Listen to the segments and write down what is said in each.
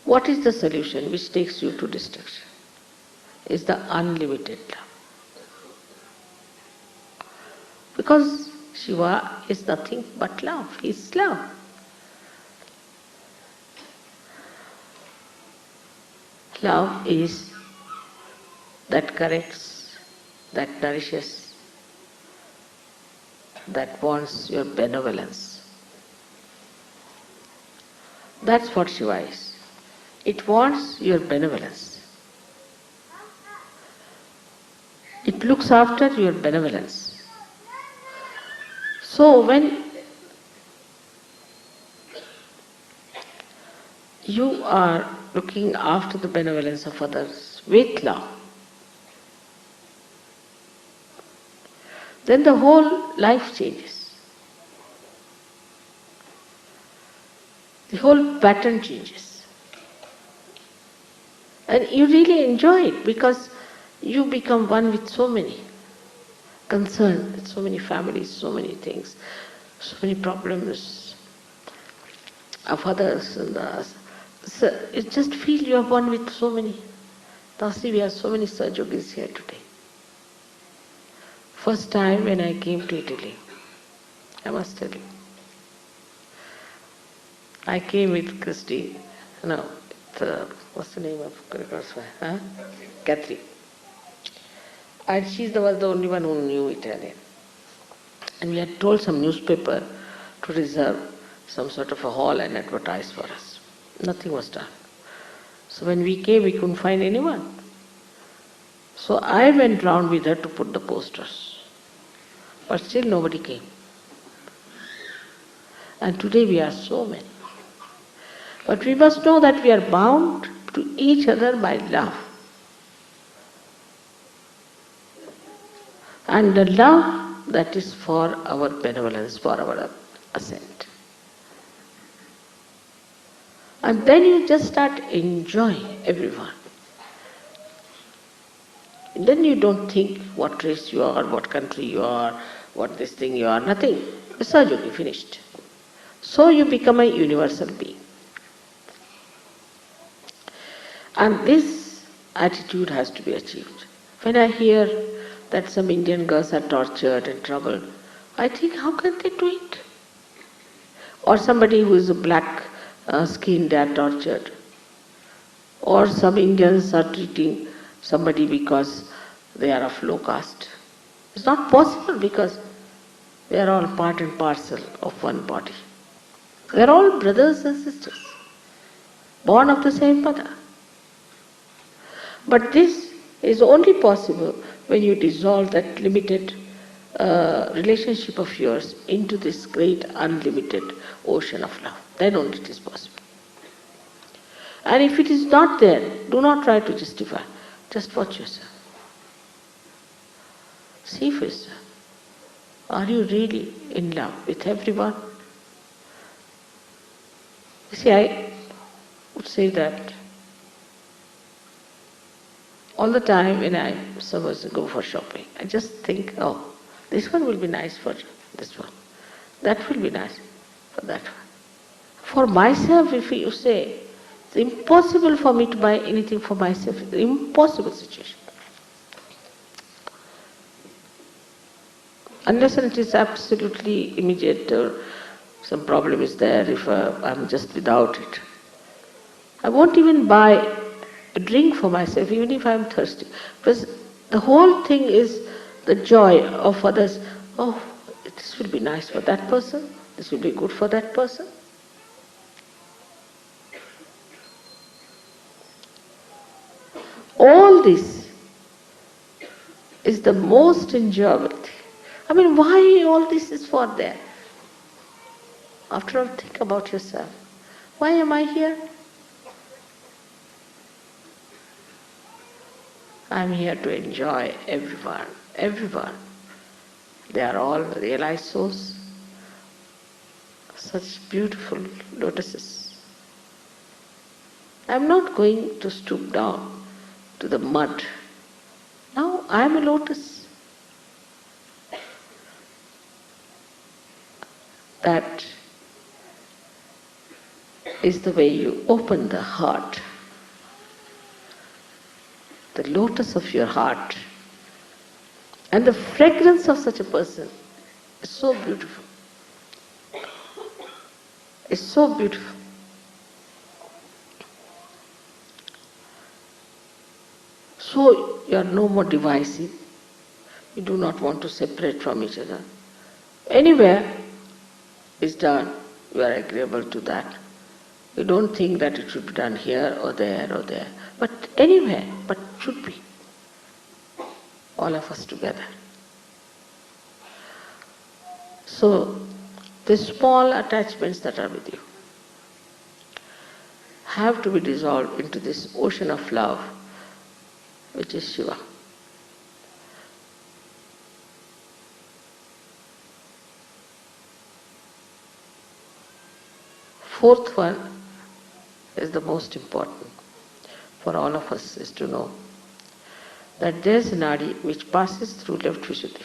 What is the solution which takes you to destruction? Is the unlimited love. Because Shiva is nothing but love. He is love. Love is that corrects, that nourishes, that wants your benevolence. That's what Shiva is. It wants your benevolence. It looks after your benevolence. So when you are looking after the benevolence of others with love, then the whole life changes. The whole pattern changes. And you really enjoy it because you become one with so many, concerned with so many families, so many things, so many problems of others and us. So you just feel you are one with so many. Now see, we have so many Sahajogis here today. First time when I came to Italy, I must tell you, I came with Christy, what's the name of Catherine? Catherine. And she was the only one who knew Italian. And we had told some newspaper to reserve some sort of a hall and advertise for us. Nothing was done. So when we came, we couldn't find anyone. So I went round with her to put the posters. But still nobody came. And today we are so many. But we must know that we are bound to each other by love. And the love that is for our benevolence, for our ascent. And then you just start enjoying everyone. Then you don't think what race you are, what country you are, what this thing you are, nothing. Sahaja, finished. So you become a universal being. And this attitude has to be achieved. When I hear that some Indian girls are tortured and troubled, I think, how can they do it? Or somebody who is a black skin, they are tortured. Or some Indians are treating somebody because they are of low caste. It's not possible because they are all part and parcel of one body. They are all brothers and sisters, born of the same mother. But this is only possible when you dissolve that limited relationship of yours into this great unlimited ocean of love. Then only it is possible. And if it is not there, do not try to justify. Just watch yourself. See for yourself. Are you really in love with everyone? You see, I would say that all the time when I suppose to go for shopping, I just think, oh, this one will be nice for this one. That will be nice for that one. For myself, if you say, it's impossible for me to buy anything for myself. It's an impossible situation. Unless it is absolutely immediate or some problem is there, if I'm just without it. I won't even buy a drink for myself, even if I'm thirsty. Because the whole thing is the joy of others. Oh, this will be nice for that person. This will be good for that person. All this is the most enjoyable thing. I mean, why all this is for there? After all, think about yourself. Why am I here? I'm here to enjoy everyone, everyone. They are all realized souls. Such beautiful lotuses. I'm not going to stoop down to the mud. Now I am a lotus. That is the way you open the heart, the lotus of your heart. And the fragrance of such a person is so beautiful. It's so beautiful. So you are no more divisive. You do not want to separate from each other. Anywhere is done, you are agreeable to that. You don't think that it should be done here or there or there. But anywhere, but should be. All of us together. So, the small attachments that are with you have to be dissolved into this ocean of love, which is Shiva. Fourth one is the most important for all of us, is to know that there is a nadi which passes through left Vishuddhi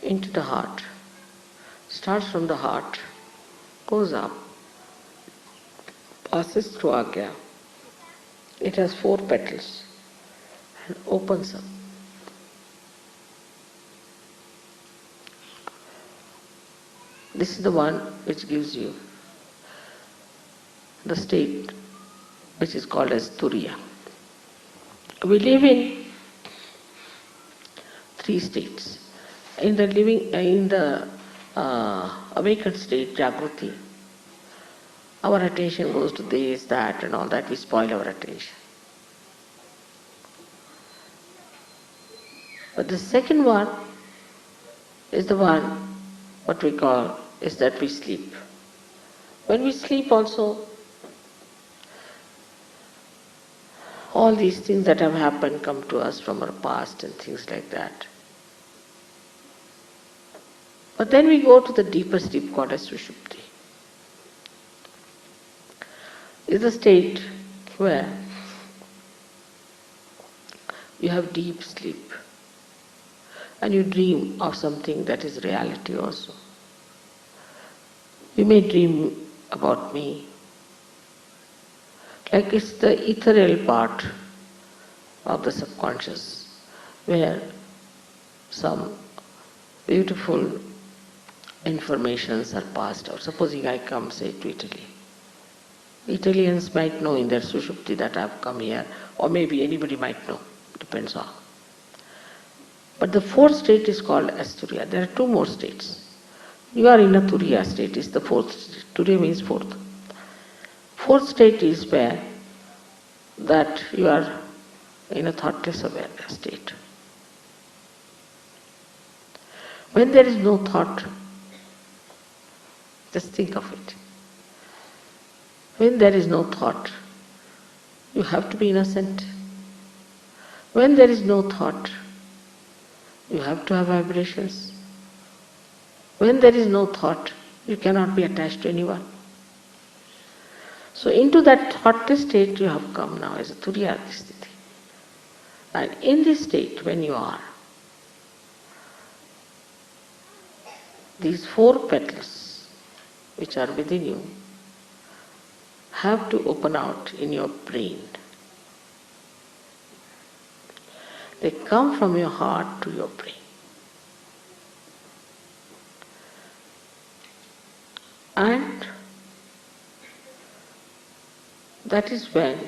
into the heart, starts from the heart, goes up, passes through Agya. It has 4 petals and opens up. This is the one which gives you the state which is called as Turiya. We live in 3 states. In the awakened state, Jagruti, our attention goes to this, that and all that, we spoil our attention. But the second one is the one, what we call, is that we sleep. When we sleep also, all these things that have happened come to us from our past and things like that. But then we go to the deeper sleep called as Sushupti. It's a state where you have deep sleep and you dream of something that is reality also. You may dream about me, like it's the ethereal part of the subconscious where some beautiful informations are passed out. Supposing I come, say, to Italy. Italians might know in their Sushupti that I have come here, or maybe anybody might know, depends on. But the 4th state is called as Turiya. There are 2 more states. You are in a Turiya state, is the 4th state. Turiya means 4th. 4th state is where that you are in a thoughtless awareness state. When there is no thought, just think of it. When there is no thought, you have to be innocent. When there is no thought, you have to have vibrations. When there is no thought, you cannot be attached to anyone. So into that thoughtless state you have come now as a Turiya sthiti. And in this state, when you are, these 4 petals which are within you have to open out in your brain. They come from your heart to your brain. And that is when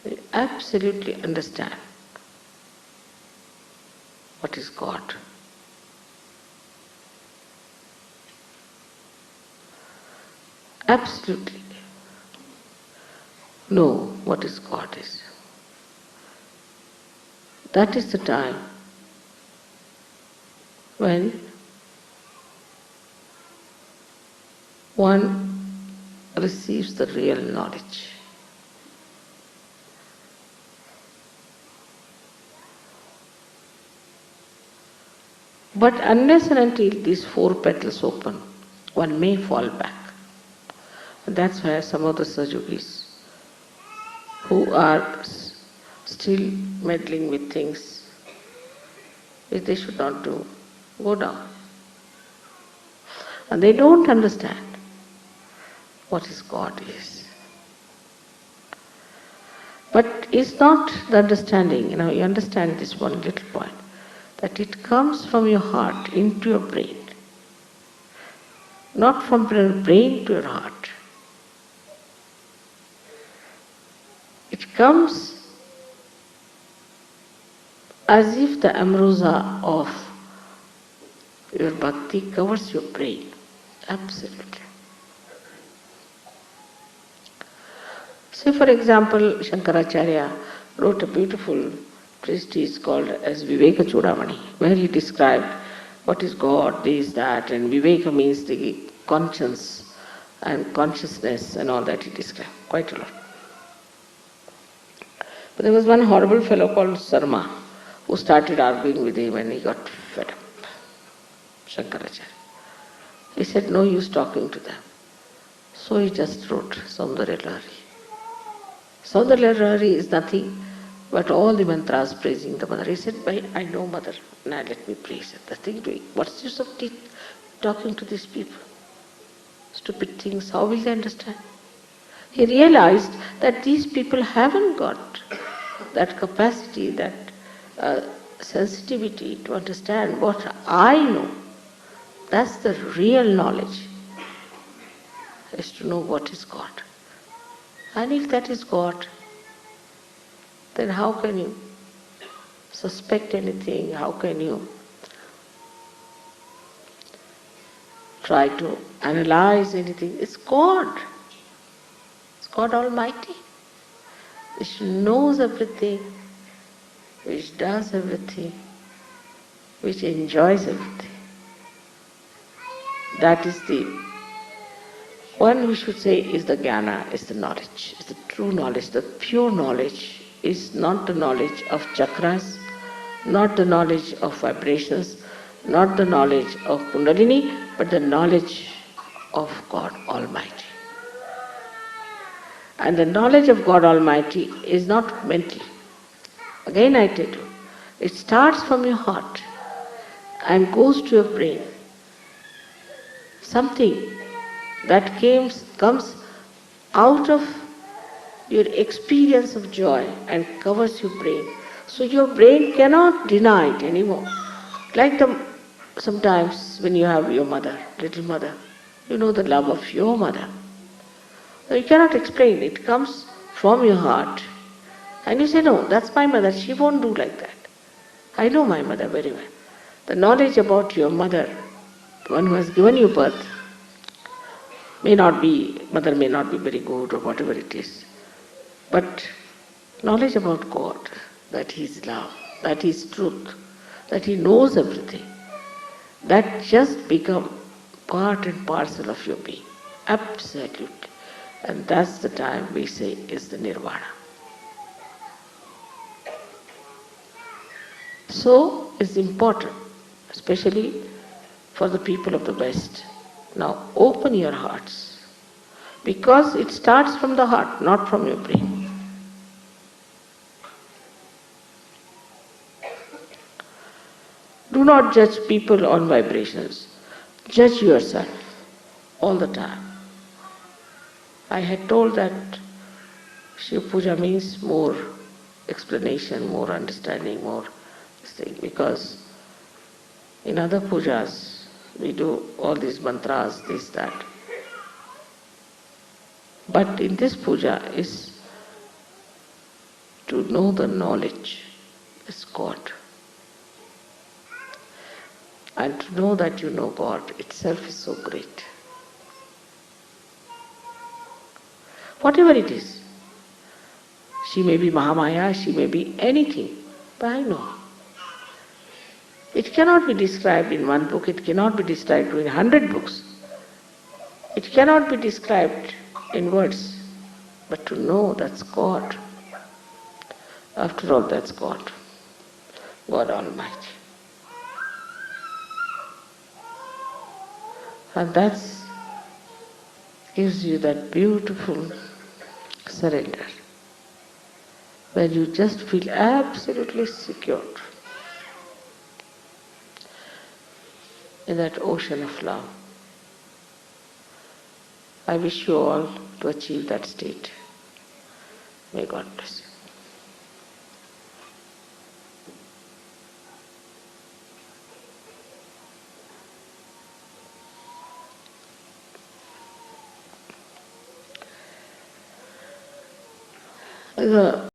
you absolutely understand what is God. Absolutely know what is God is. That is the time when one receives the real knowledge. But unless and until these 4 petals open, one may fall back. And that's why some of the Sahajogis who are still meddling with things which they should not do, go down. And they don't understand what is God is. But it's not the understanding, you understand this one little point, that it comes from your heart into your brain, not from your brain to your heart. It comes as if the ambrosia of your bhakti covers your brain. Absolutely. Say for example, Shankaracharya wrote a beautiful treatise called as Viveka Chudamani, where he described what is God, this, that, and Viveka means the conscience and consciousness and all that he described, quite a lot. But there was one horrible fellow called Sarma who started arguing with him and he got fed up. Shankaracharya. He said, no use talking to them. So he just wrote Saundarya Lahari. Saundarya Lahari is nothing but all the mantras praising the mother. He said, I know mother, now let me praise her. The thing doing. What's the use of talking to these people? Stupid things, how will they understand? He realized that these people haven't got that capacity, that sensitivity to understand what I know. That's the real knowledge, is to know what is God. And if that is God, then how can you suspect anything? How can you try to analyze anything? It's God. It's God Almighty, which knows everything, which does everything, which enjoys everything. That is the one we should say is the jnana, is the knowledge, is the true knowledge, the pure knowledge. Is not the knowledge of chakras, not the knowledge of vibrations, not the knowledge of Kundalini, but the knowledge of God Almighty. And the knowledge of God Almighty is not mental. Again I tell you, it starts from your heart and goes to your brain. Something that comes out of your experience of joy and covers your brain. So your brain cannot deny it anymore. Like sometimes when you have your mother, little mother, you know the love of your mother. So you cannot explain, it comes from your heart. And you say, no, that's my mother, she won't do like that. I know my mother very well. The knowledge about your mother, the one who has given you birth, mother may not be very good or whatever it is. But knowledge about God, that He is love, that He is truth, that He knows everything, that just become part and parcel of your being. Absolutely. And that's the time we say is the nirvana. So it's important, especially for the people of the West. Now open your hearts, because it starts from the heart, not from your brain. Do not judge people on vibrations. Judge yourself all the time. I had told that Shiva Puja means more explanation, more understanding, more this thing, because in other pujas we do all these mantras, this, that. But in this puja is to know the knowledge, it's God. And to know that you know God itself is so great. Whatever it is, she may be Mahamaya, she may be anything, but I know. It cannot be described in one book, it cannot be described in 100 books. It cannot be described in words, but to know that's God. After all, that's God, God Almighty. And that gives you that beautiful surrender, where you just feel absolutely secure in that ocean of love. I wish you all to achieve that state. May God bless you. The